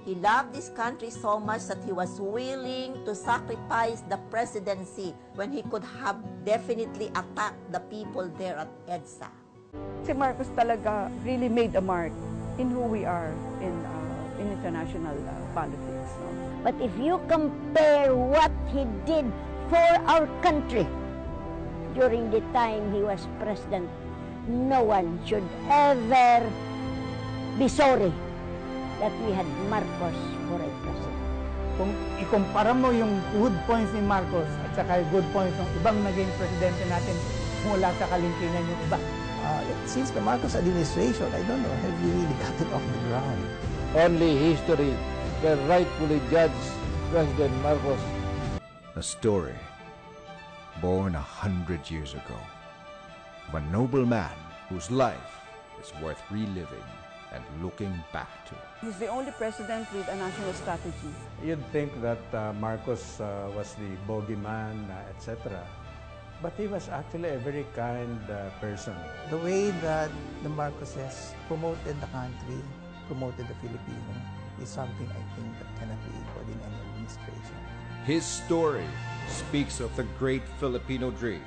He loved this country so much that he was willing to sacrifice the presidency when he could have definitely attacked the people there at EDSA. Si Marcos talaga really made a mark in who we are in international politics. No? But if you compare what he did for our country during the time he was president, no one should ever be sorry that we had Marcos for a president. Kung ikumpara mo yung good points ni Marcos at saka yung good points ng ibang naging presidente natin mula sa kalingkingan yung iba. Since the Marcos administration, I don't know, have you really got it off the ground? Only history can rightfully judge President Marcos. A story born 100 years ago of a noble man whose life is worth reliving and looking back to. He's the only president with a national strategy. You'd think that Marcos was the bogeyman, etc. But he was actually a very kind person. The way that the Marcoses promoted the country, promoted the Filipino, is something I think that cannot be equaled in any administration. His story speaks of the great Filipino dream,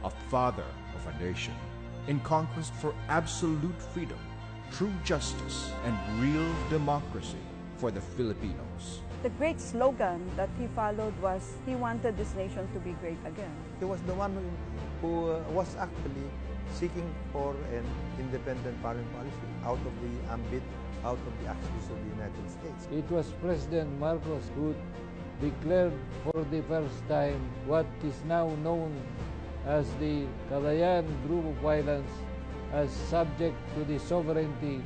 a father of a nation, in conquest for absolute freedom, true justice, and real democracy for the Filipinos. The great slogan that he followed was, he wanted this nation to be great again. He was the one who was actually seeking for an independent foreign policy out of the ambit, out of the axis of the United States. It was President Marcos who declared for the first time what is now known as the Calayan Group of Islands as subject to the sovereignty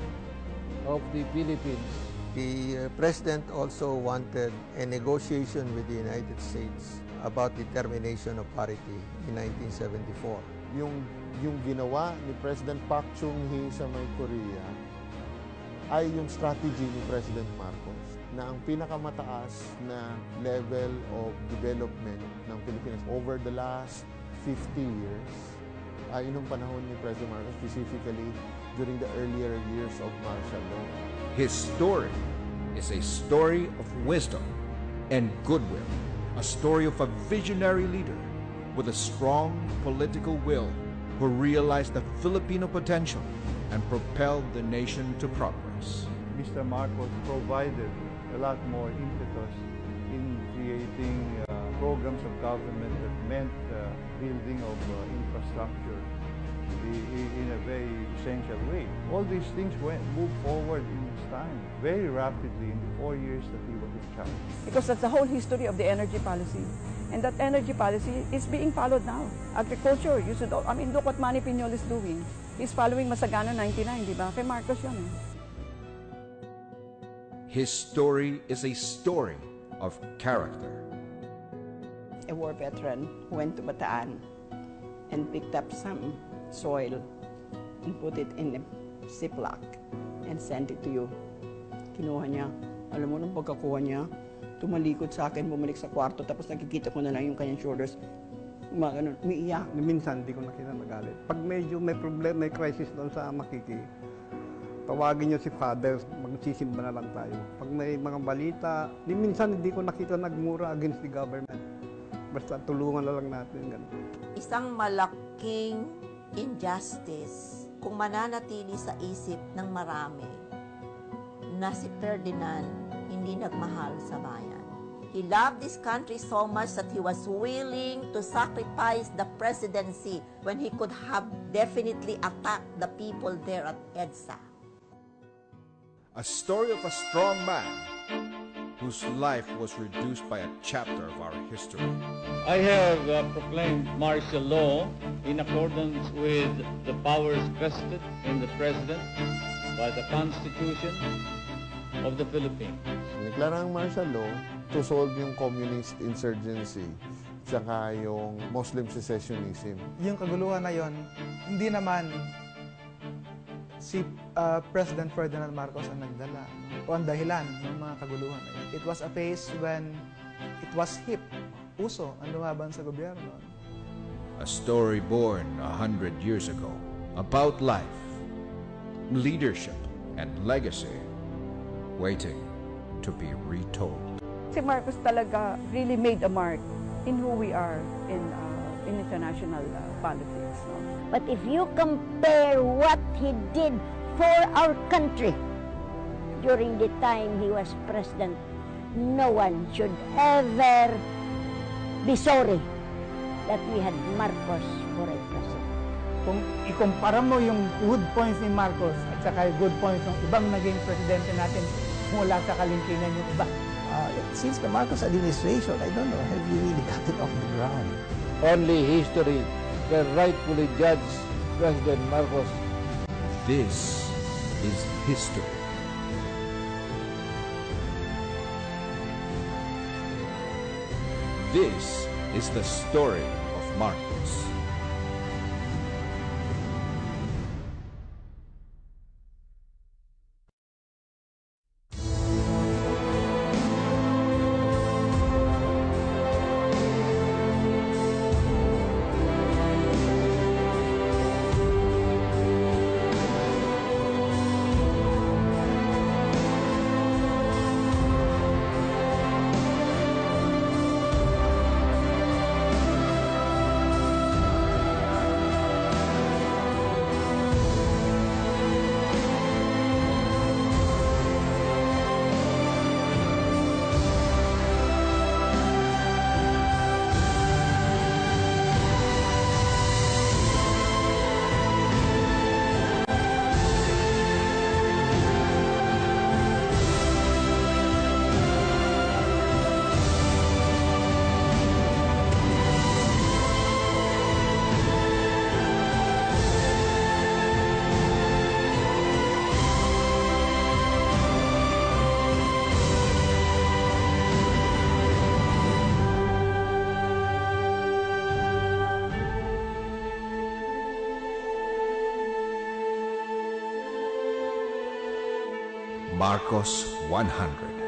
of the Philippines. The President also wanted a negotiation with the United States about the termination of parity in 1974. Yung ginawa ni President Park Chung-hee sa may Korea ay yung strategy ni President Marcos na ang pinakamataas na level of development ng Pilipinas over the last 50 years ay nung panahon ni President Marcos, specifically during the earlier years of martial law. His story is a story of wisdom and goodwill, a story of a visionary leader with a strong political will who realized the Filipino potential and propelled the nation to progress. Mr. Marcos provided a lot more impetus in creating programs of government that meant building of infrastructure in a very essential way. All these things moved forward in his time very rapidly in the 4 years that he was in charge. Because that's the whole history of the energy policy. And that energy policy is being followed now. Agriculture, you should, I mean, look what Manny Piñol is doing. He's following Masagana 99, di ba? Kay Marcos yun eh. His story is a story of character. A war veteran who went to Bataan and picked up some soil and put it in a Ziploc and sent it to you. Kinuha niya. Alam mo, nung pagkakuha niya, tumalikod sa akin, bumalik sa kwarto, tapos nakikita ko na lang yung kanyang shoulders. Umiiyak. Minsan, hindi ko nakita magalit. Pag medyo may problem, may crisis doon sa Makiki, tawagin niyo si Father, magsisimba na lang tayo. Pag may mga balita, minsan hindi ko nakita nagmura against the government. Basta tulungan na lang natin. Ganun. Isang malaking injustice kung mananatili sa isip ng marami na si Ferdinand hindi nagmahal sa bayan. He loved this country so much that he was willing to sacrifice the presidency when he could have definitely attacked the people there at EDSA. A story of a strong man whose life was reduced by a chapter of our history. I have proclaimed martial law in accordance with the powers vested in the President by the Constitution of the Philippines. Deklara ang martial law to solve yung communist insurgency tsaka yung Muslim secessionism. Yung kaguluhan na yon, hindi naman si President Ferdinand Marcos ang nagdala o ang dahilan ng mga kaguluhan. It was a phase when it was hip, uso ang lumaban sa gobyerno. A story born 100 years ago about life, leadership, and legacy, waiting to be retold. Si Marcos talaga really made a mark in who we are in international politics. No? But if you compare what he did for our country during the time he was president, no one should ever be sorry that we had Marcos for a president. Kung ikumpara mo yung good points ni Marcos at saka yung good points ng ibang naging presidente natin mula sa kalingkingan yung iba. Since the Marcos administration, I don't know, have you really got it off the ground? Only history can rightfully judge President Marcos. This is history. This is the story of Marcos. Marcos 100.